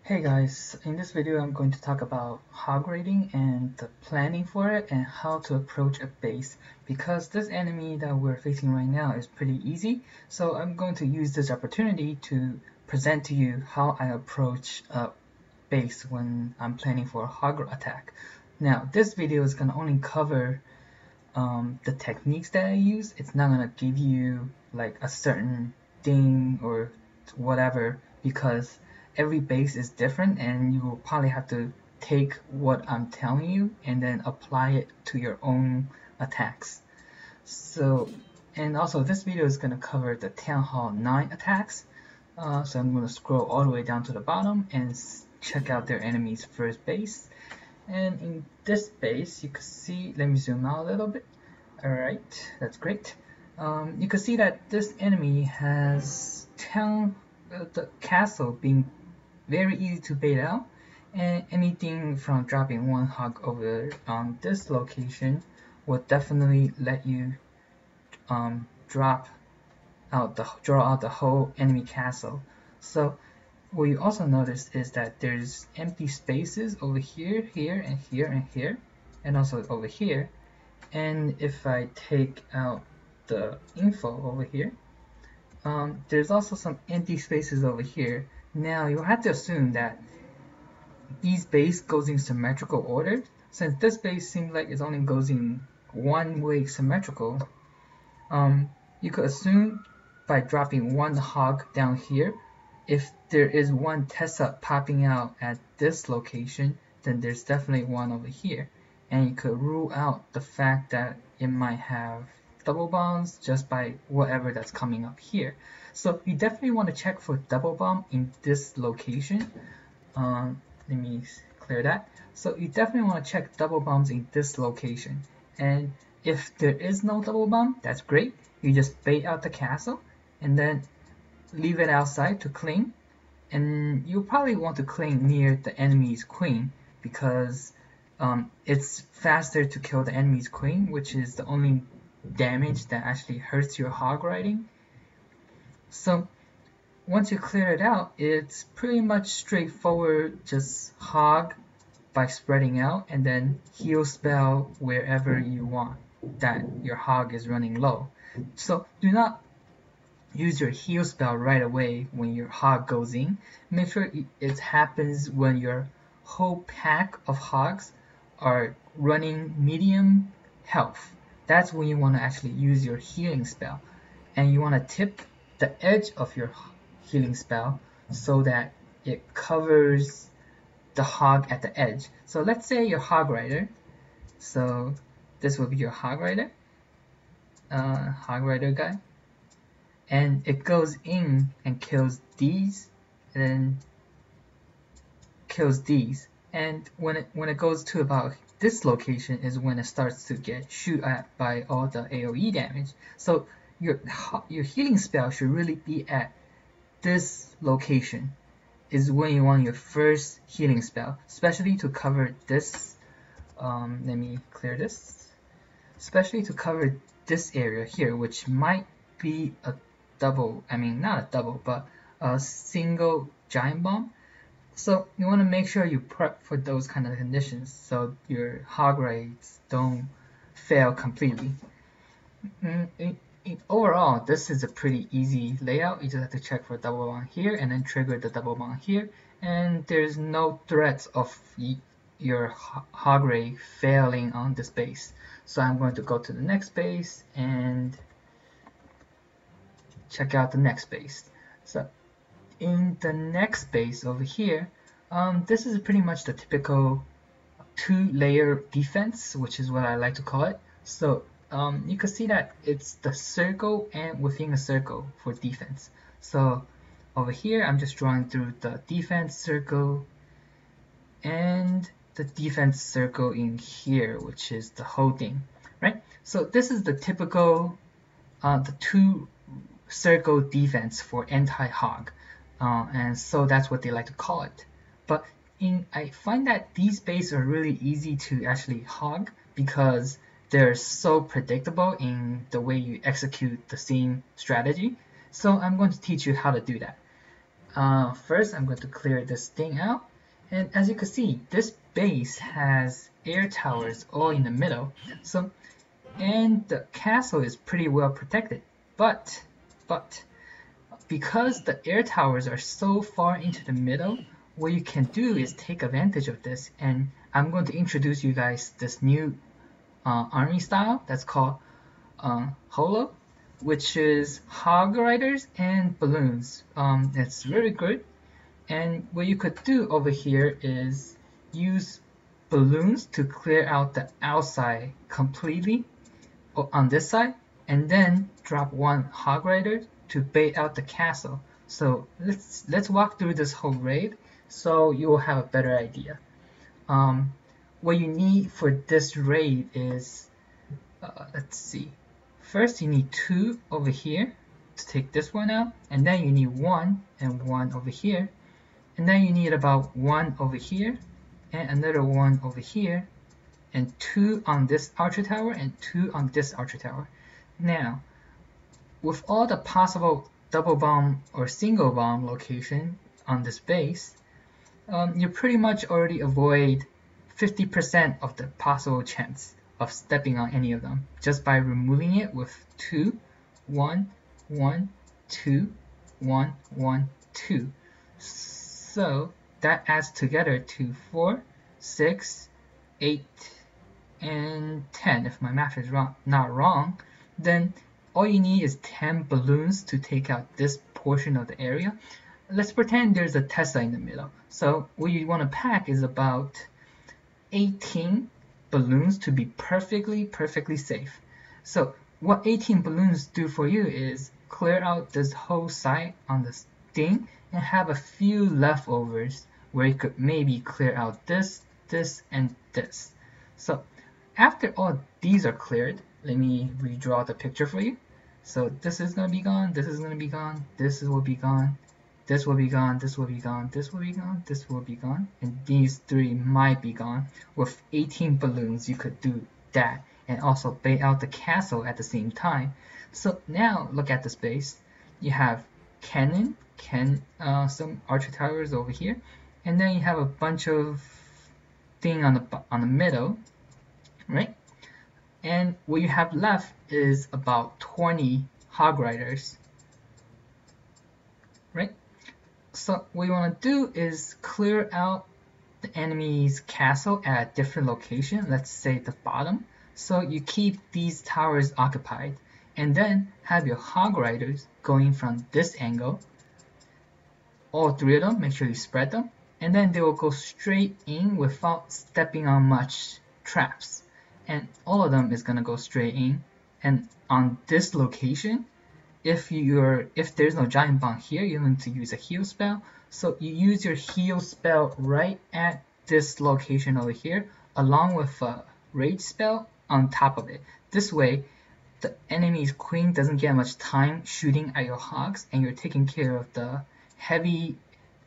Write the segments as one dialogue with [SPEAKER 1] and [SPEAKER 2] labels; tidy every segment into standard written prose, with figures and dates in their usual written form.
[SPEAKER 1] Hey guys, in this video I'm going to talk about hog raiding and the planning for it and how to approach a base, because this enemy that we're facing right now is pretty easy. So I'm going to use this opportunity to present to you how I approach a base when I'm planning for a hog attack. Now this video is going to only cover the techniques that I use. It's not going to give you like a certain thing or whatever, because every base is different and you will probably have to take what I'm telling you and then apply it to your own attacks. So, and also this video is going to cover the Town Hall 9 attacks. So I'm going to scroll all the way down to the bottom and check out their enemy's first base. And in this base, you can see, let me zoom out a little bit. Alright, that's great. You can see that this enemy has the castle being very easy to bait out, and anything from dropping one hog over on this location will definitely let you draw out the whole enemy castle. So what you also notice is that there's empty spaces over here, here, and here, and here, and also over here. And if I take out the info over here, there's also some empty spaces over here. Now you have to assume that these base goes in symmetrical order. Since this base seems like it only goes in one way symmetrical, you could assume by dropping one hog down here, if there is one Tessa popping out at this location, then there's definitely one over here. And you could rule out the fact that it might have double bombs just by whatever that's coming up here. So you definitely want to check for double bomb in this location. Let me clear that. So you definitely want to check double bombs in this location. And if there is no double bomb, that's great. You just bait out the castle and then leave it outside to cling. And you'll probably want to cling near the enemy's queen, because it's faster to kill the enemy's queen, which is the only damage that actually hurts your hog riding. So once you clear it out, it's pretty much straightforward. Just hog by spreading out and then heal spell wherever you want that your hog is running low. So do not use your heal spell right away when your hog goes in. Make sure it happens when your whole pack of hogs are running medium health. That's when you want to actually use your healing spell, and you want to tip the edge of your healing spell so that it covers the hog at the edge. So let's say your hog rider, so this will be your hog rider guy, and it goes in and kills these and then kills these. And when it goes to about this location is when it starts to get shoot at by all the AoE damage. So your healing spell should really be at this location, is when you want your first healing spell, especially to cover this. Let me clear this. Especially to cover this area here, which might be a double, not a double, but a single giant bomb. So you want to make sure you prep for those kind of conditions so your hog raids don't fail completely. Overall, this is a pretty easy layout. You just have to check for double bomb here and then trigger the double bomb here, and there's no threats of your hog raid failing on this base. So I'm going to go to the next base and check out the next base. So in the next base over here, this is pretty much the typical two-layer defense, which is what I like to call it. So you can see that it's the circle and within a circle for defense. So over here, I'm just drawing through the defense circle and the defense circle in here, which is the whole thing, right? So this is the typical the two circle defense for anti-hog, and so that's what they like to call it. But I find that these bases are really easy to actually hog because they're so predictable in the way you execute the same strategy. So I'm going to teach you how to do that. First, I'm going to clear this thing out. And as you can see, this base has air towers all in the middle. So, and the castle is pretty well protected. But, because the air towers are so far into the middle, what you can do is take advantage of this. And I'm going to introduce you guys this new army style that's called Holo, which is Hog Riders and Balloons. It's really good. And what you could do over here is use balloons to clear out the outside completely on this side, and then drop one Hog Rider to bait out the castle. So let's walk through this whole raid so you will have a better idea. What you need for this raid is, let's see. First, you need 2 over here to take this one out, and then you need 1 and 1 over here, and then you need about 1 over here, and another 1 over here, and 2 on this archer tower, and 2 on this archer tower. Now, with all the possible double bomb or single bomb location on this base, you pretty much already avoid 50% of the possible chance of stepping on any of them just by removing it with 2, 1, 1, 2, 1, 1, 2. So that adds together to 4, 6, 8, and 10. If my math is not wrong, then all you need is 10 balloons to take out this portion of the area. Let's pretend there's a Tesla in the middle. So what you want to pack is about 18 balloons to be perfectly safe. So what 18 balloons do for you is clear out this whole side on this thing and have a few leftovers where you could maybe clear out this, this, and this. So after all these are cleared, let me redraw the picture for you. So this is going to be gone, this is going to be gone, this will be gone, this will be gone, this will be gone, this will be gone, this will be gone, and these 3 might be gone. With 18 balloons, you could do that and also bait out the castle at the same time. So now look at the space. You have cannon, some archer towers over here, and then you have a bunch of thing on the middle, right? And what you have left is about 20 Hog Riders, right? So what you want to do is clear out the enemy's castle at a different location, let's say the bottom. So you keep these towers occupied, and then have your Hog Riders going from this angle. All 3 of them, make sure you spread them, and then they will go straight in without stepping on much traps. And all of them is going to go straight in. And on this location, if there's no giant bomb here, you need to use a heal spell. So you use your heal spell right at this location over here, along with a rage spell on top of it. This way, the enemy's queen doesn't get much time shooting at your hogs, and you're taking care of the heavy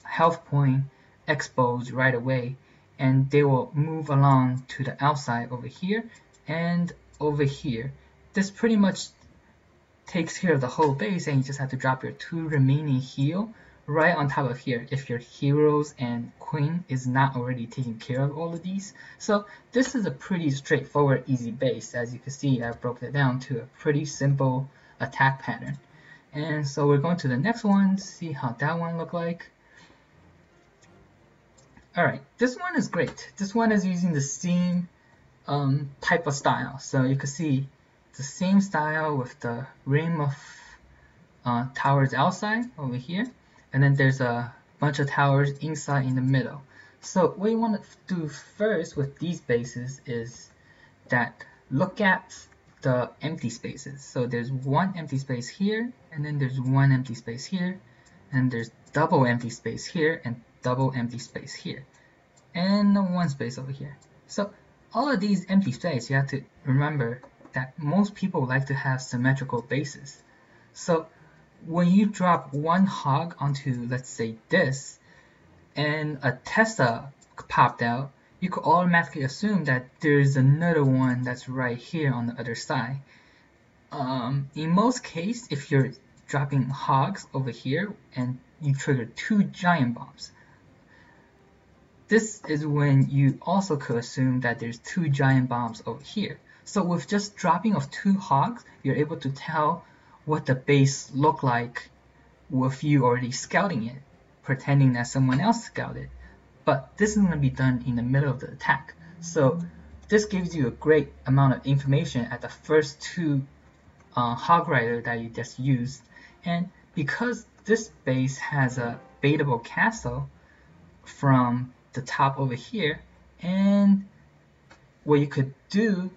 [SPEAKER 1] health point exposed right away. And they will move along to the outside over here and over here. This pretty much takes care of the whole base, and you just have to drop your 2 remaining heal right on top of here if your heroes and queen is not already taking care of all of these. So this is a pretty straightforward, easy base. As you can see, I broke it down to a pretty simple attack pattern. And so we're going to the next one, see how that one look like. Alright, this one is great. This one is using the same type of style. So you can see the same style with the rim of towers outside over here. And then there's a bunch of towers inside in the middle. So what you want to do first with these bases is that look at the empty spaces. So there's 1 empty space here, and then there's 1 empty space here, and there's double empty space here, and double empty space here, and 1 space over here. So all of these empty space, you have to remember that most people like to have symmetrical bases. So when you drop 1 hog onto, let's say, this, and a Tesla popped out, you could automatically assume that there's another one that's right here on the other side. In most cases, if you're dropping hogs over here and you trigger 2 giant bombs. This is when you also could assume that there's 2 giant bombs over here. So with just dropping of 2 hogs, you're able to tell what the base looked like with you already scouting it, pretending that someone else scouted. But this is going to be done in the middle of the attack. So this gives you a great amount of information at the first 2 Hog Rider that you just used. And because this base has a baitable castle from the top over here, and what you could do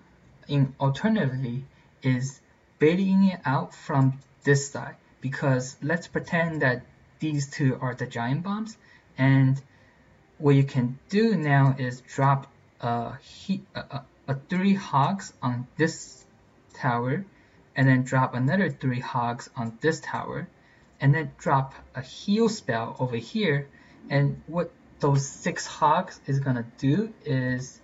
[SPEAKER 1] alternatively is baiting it out from this side, because let's pretend that these 2 are the giant bombs, and what you can do now is drop 3 hogs on this tower, and then drop another 3 hogs on this tower, and then drop a heal spell over here. And what those 6 hogs is gonna do is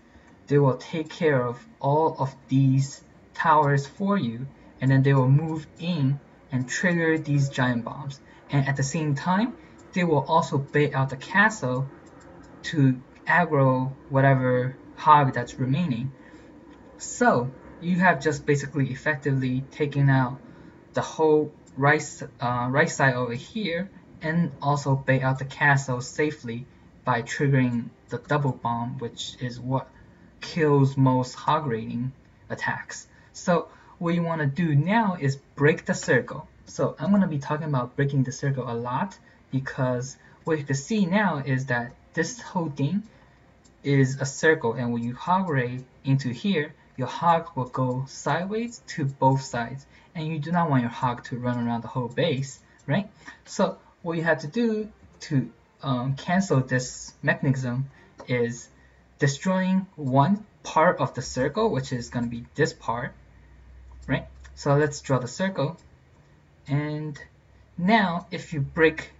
[SPEAKER 1] they will take care of all of these towers for you, and then they will move in and trigger these giant bombs. And at the same time, they will also bait out the castle to aggro whatever hog that's remaining. So you have just basically effectively taken out the whole right side over here, and also bait out the castle safely by triggering the double bomb, which is what kills most Hog Raiding attacks. So what you want to do now is break the circle. So I'm going to be talking about breaking the circle a lot, because what you can see now is that this whole thing is a circle, and when you Hog Raid into here, your hog will go sideways to both sides, and you do not want your hog to run around the whole base, right? So what you have to do to cancel this mechanism is destroying one part of the circle, which is going to be this part, right? So let's draw the circle, and now if you break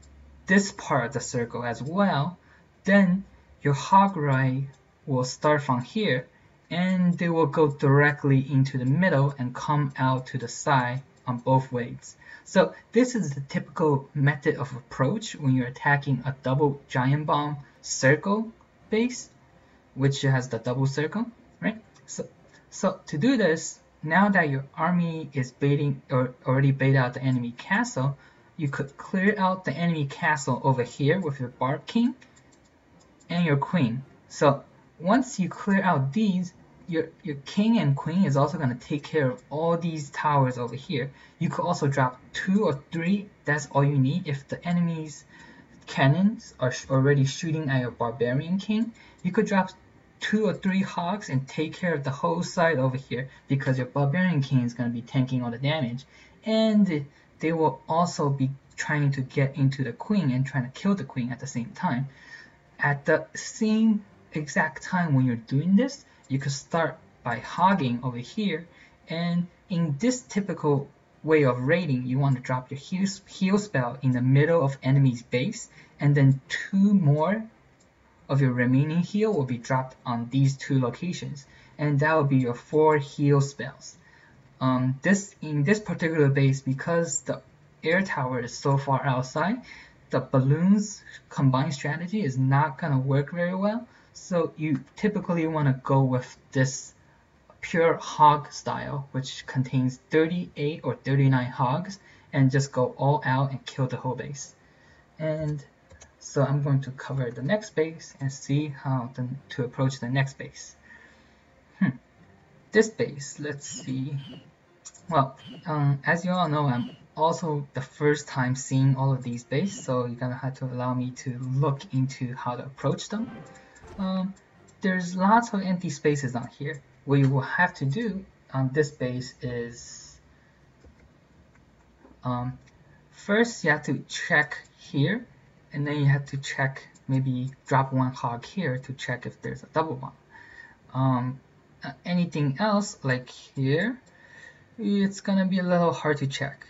[SPEAKER 1] this part of the circle as well, then your Hog Raid will start from here, and they will go directly into the middle and come out to the side on both ways. So this is the typical method of approach when you're attacking a double giant bomb circle base, which has the double circle, right? So to do this, now that your army is baiting or already bait out the enemy castle, you could clear out the enemy castle over here with your Barb King and your Queen. So once you clear out these, your king and queen is also going to take care of all these towers over here. You could also drop 2 or 3, that's all you need. If the enemy's cannons are already shooting at your barbarian king, you could drop 2 or 3 hogs and take care of the whole side over here, because your barbarian king is going to be tanking all the damage, and they will also be trying to get into the queen and trying to kill the queen at the same time. At the same exact time when you're doing this, you could start by hogging over here, and in this typical way of raiding, you want to drop your heal spell in the middle of enemy's base, and then 2 more of your remaining heal will be dropped on these 2 locations, and that will be your 4 heal spells. In this particular base, because the air tower is so far outside, the balloons combined strategy is not going to work very well. So you typically want to go with this pure hog style, which contains 38 or 39 hogs, and just go all out and kill the whole base. And so I'm going to cover the next base and see how to approach the next base. This base, let's see. Well, as you all know, I'm also the first time seeing all of these bases, so you're gonna have to allow me to look into how to approach them. There's lots of empty spaces on here. What you will have to do on this base is first you have to check here, and then you have to check, maybe drop 1 hog here to check if there's a double bomb. Anything else like here, it's gonna be a little hard to check.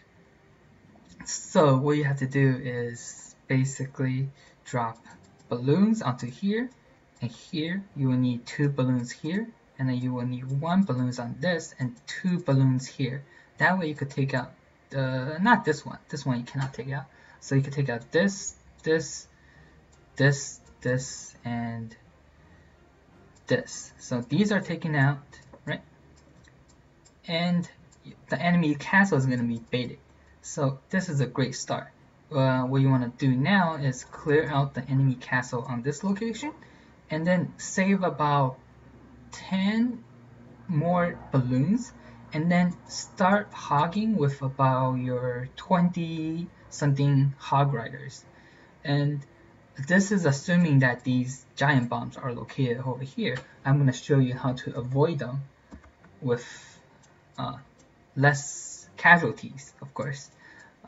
[SPEAKER 1] So what you have to do is basically drop balloons onto here, and here you will need 2 balloons here, and then you will need 1 balloons on this and 2 balloons here. That way you could take out not this one you cannot take out, so you could take out this this, this, this, and this. So these are taken out, right? And the enemy castle is going to be baited. So this is a great start. What you want to do now is clear out the enemy castle on this location, and then save about 10 more balloons, and then start hogging with about your 20 something hog riders. And this is assuming that these giant bombs are located over here. I'm going to show you how to avoid them with less casualties, of course.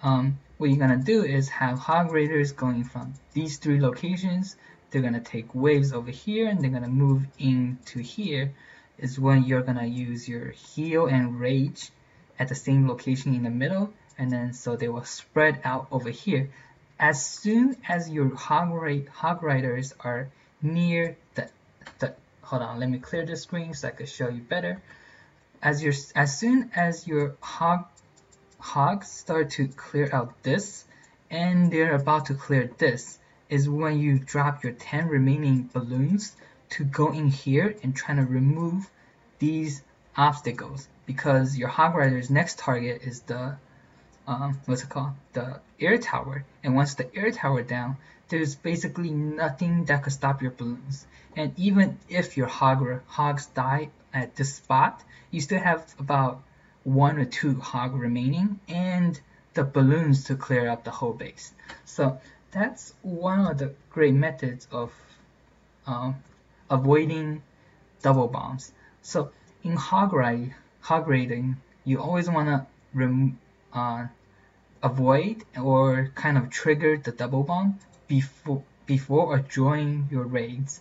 [SPEAKER 1] What you're going to do is have hog raiders going from these 3 locations. They're going to take waves over here, and they're going to move into here. Is when you're going to use your heal and rage at the same location in the middle, and then so they will spread out over here. As soon as your hog riders are near the hold on, let me clear the screen so I can show you better. As soon as your hogs start to clear out this, and they're about to clear this, is when you drop your 10 remaining balloons to go in here and try to remove these obstacles, because your hog rider's next target is the what's it called, the air tower. And once the air tower down, there's basically nothing that could stop your balloons. And even if your hogs die at this spot, you still have about 1 or 2 hog remaining and the balloons to clear up the whole base. So that's one of the great methods of avoiding double bombs. So in hog raiding, you always want to avoid or kind of trigger the double bomb before or during your raids.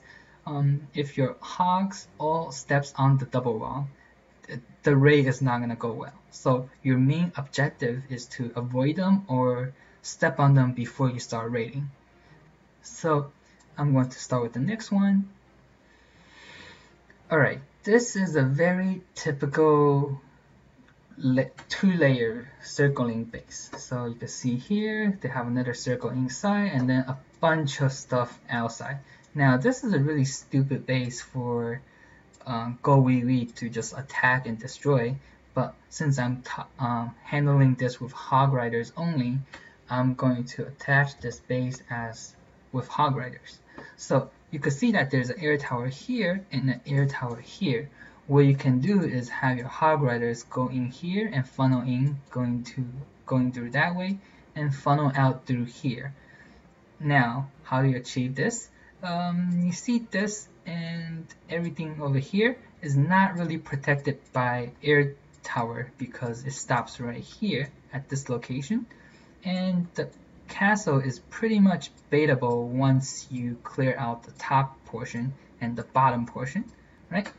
[SPEAKER 1] If your hogs all steps on the double bomb, the raid is not going to go well. So your main objective is to avoid them or step on them before you start raiding. So I'm going to start with the next one. Alright, this is a very typical 2-layer circling base. So you can see here they have another circle inside and then a bunch of stuff outside. Now this is a really stupid base for Go Wee Wee to just attack and destroy, but since I'm handling this with hog riders only, I'm going to attach this base as with hog riders. So you can see that there's an air tower here and an air tower here. What you can do is have your hog riders go in here and funnel in, going through that way, and funnel out through here. Now, how do you achieve this? You see this and everything over here is not really protected by air tower because it stops right here at this location, and the castle is pretty much baitable once you clear out the top portion and the bottom portion, right?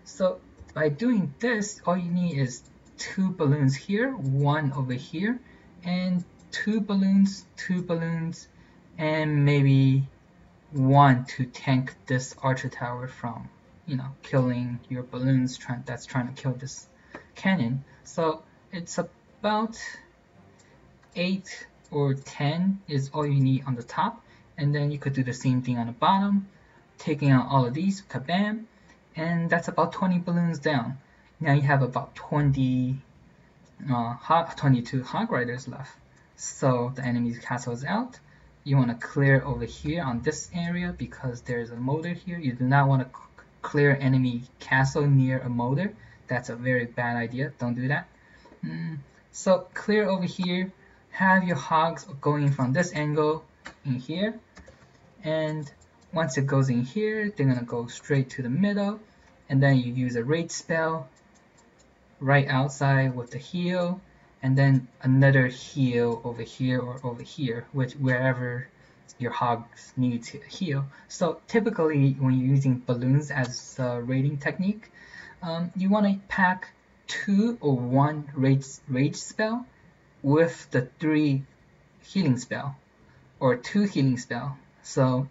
[SPEAKER 1] So by doing this, all you need is 2 balloons here, 1 over here, and 2 balloons, and maybe 1 to tank this archer tower from, killing your balloons that's trying to kill this cannon. So it's about 8 or 10 is all you need on the top, and then you could do the same thing on the bottom, taking out all of these, kabam, and that's about 20 balloons down. Now you have about 22 hog riders left. So the enemy's castle is out. You want to clear over here on this area because there's a motor here. You do not want to clear enemy castle near a motor. That's a very bad idea. Don't do that. So clear over here. Have your hogs going from this angle in here, and once it goes in here, they're gonna go straight to the middle, and then you use a raid spell right outside with the heal, and then another heal over here or over here, wherever your hogs need to heal. So typically when you're using balloons as a raiding technique, you want to pack 2 or 1 rage spell with the 3 healing spell or 2 healing spell. So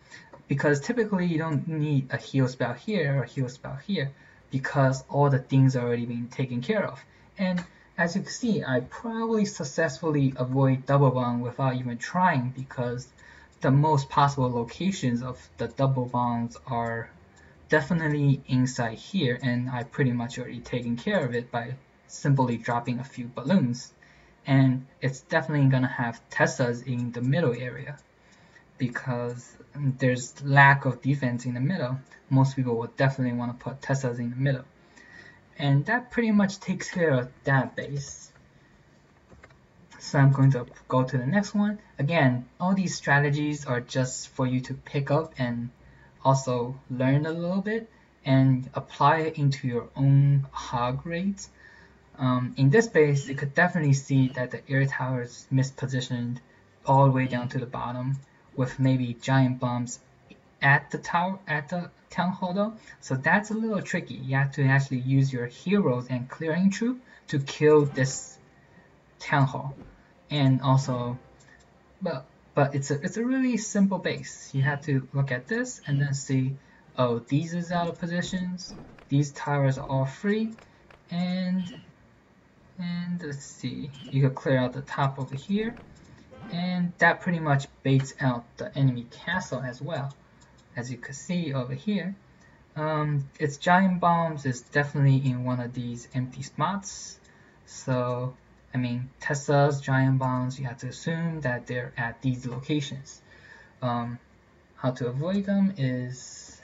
[SPEAKER 1] because typically you don't need a heal spell here or a heal spell here because all the things are already being taken care of. And as you can see, I probably successfully avoid double bomb without even trying because the most possible locations of the double bombs are definitely inside here, and I pretty much already taken care of it by simply dropping a few balloons. And it's definitely gonna have Tessas in the middle area because there's lack of defense in the middle. Most people will definitely want to put Tessas in the middle. And that pretty much takes care of that base. So I'm going to go to the next one. Again, all these strategies are just for you to pick up and also learn a little bit and apply it into your own hog raids. In this base, you could definitely see that the air tower is mispositioned all the way down to the bottom with maybe giant bombs at the town hall though. So that's a little tricky. You have to actually use your heroes and clearing troop to kill this town hall. And also, but it's a really simple base. You have to look at this and then see, oh, these is out of positions, these towers are all free, and let's see, you could clear out the top over here, and that pretty much baits out the enemy castle as well. As you can see over here, its giant bombs is definitely in one of these empty spots. So I mean, Tesla's giant bombs, you have to assume that they're at these locations. How to avoid them is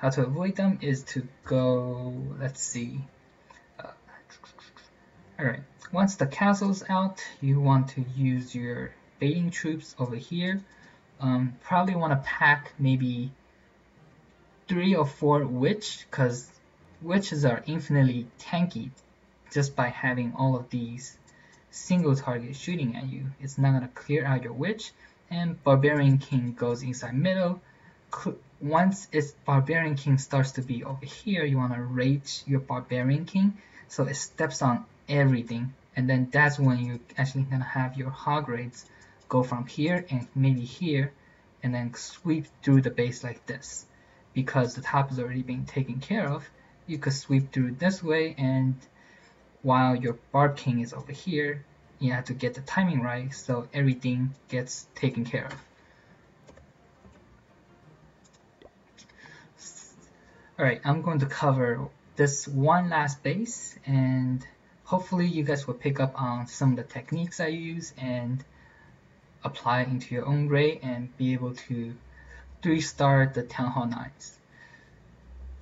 [SPEAKER 1] to go, let's see. Alright, once the castle's out, you want to use your baiting troops over here. Probably want to pack maybe 3 or 4 witch, because witches are infinitely tanky just by having all of these single targets shooting at you. It's not going to clear out your witch, and Barbarian King goes inside middle. Once its Barbarian King starts to be over here, you want to rage your Barbarian King so it steps on everything, and then that's when you're actually going to have your hog raids go from here and maybe here and then sweep through the base like this. Because the top is already being taken care of, you could sweep through this way, and while your Barb King is over here, you have to get the timing right so everything gets taken care of. Alright, I'm going to cover this one last base, and hopefully you guys will pick up on some of the techniques I use and apply it into your own raid and be able to 3-star the Town Hall 9s.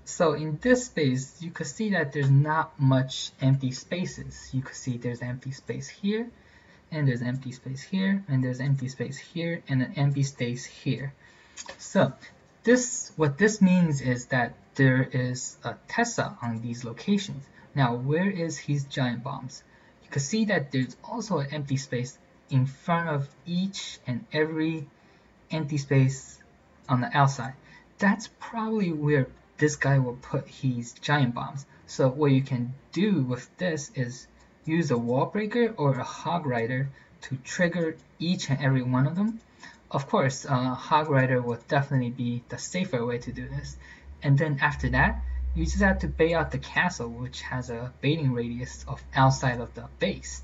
[SPEAKER 1] So in this space, you can see that there's not much empty spaces. You can see there's empty space here, and there's empty space here, and there's empty space here, and an empty space here. So what this means is that there is a Tessa on these locations. Now, where is his giant bombs? You can see that there's also an empty space in front of each and every empty space on the outside. That's probably where this guy will put his giant bombs. So what you can do with this is use a wall breaker or a hog rider to trigger each and every one of them. Of course, hog rider will definitely be the safer way to do this. And then after that, you just have to bait out the castle, which has a baiting radius of outside of the base.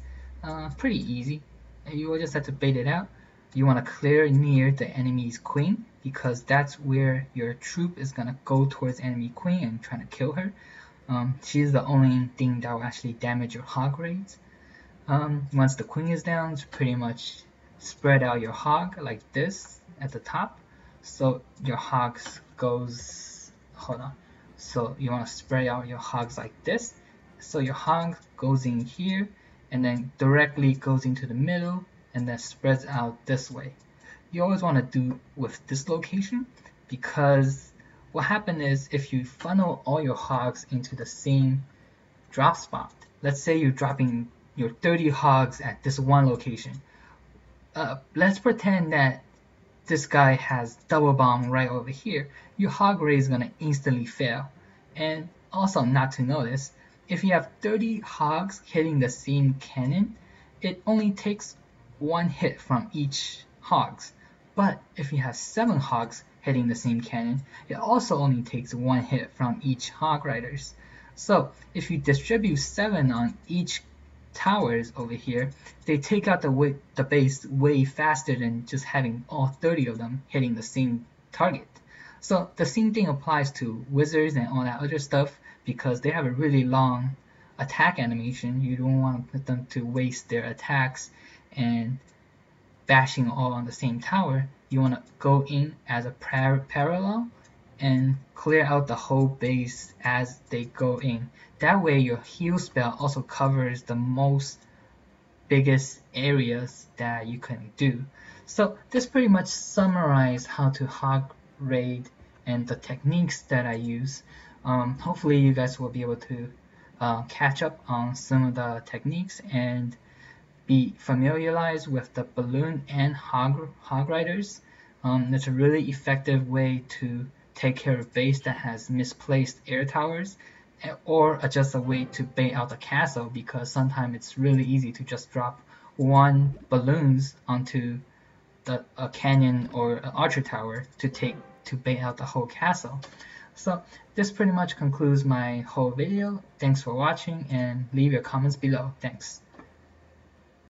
[SPEAKER 1] Pretty easy. You will just have to bait it out. You want to clear near the enemy's queen, because that's where your troop is going to go towards enemy queen and trying to kill her. She's the only thing that will actually damage your hog raids. Once the queen is down, it's pretty much spread out your hog like this at the top. So your hogs goes, hold on. So you want to spread out your hogs like this. So your hog goes in here and then directly goes into the middle and then spreads out this way. You always want to do with this location, because what happens is if you funnel all your hogs into the same drop spot, let's say you're dropping your 30 hogs at this one location. Let's pretend that this guy has double bomb right over here. Your hog raid is going to instantly fail. And also, not to notice, if you have 30 hogs hitting the same cannon, it only takes 1 hit from each hogs. But if you have 7 hogs hitting the same cannon, it also only takes 1 hit from each hog riders. So if you distribute 7 on each towers over here, they take out the base way faster than just having all 30 of them hitting the same target. So the same thing applies to wizards and all that other stuff because they have a really long attack animation. You don't want to put them to waste their attacks and bashing all on the same tower. You want to go in as a parallel and clear out the whole base as they go in. That way your heal spell also covers the most biggest areas that you can do. So this pretty much summarizes how to hog raid and the techniques that I use. Hopefully you guys will be able to catch up on some of the techniques and be familiarized with the balloon and hog riders. It's a really effective way to take care of base that has misplaced air towers, or just a way to bait out the castle because sometimes it's really easy to just drop one balloons onto a canyon or an archer tower to bait out the whole castle. So this pretty much concludes my whole video. Thanks for watching and leave your comments below. Thanks.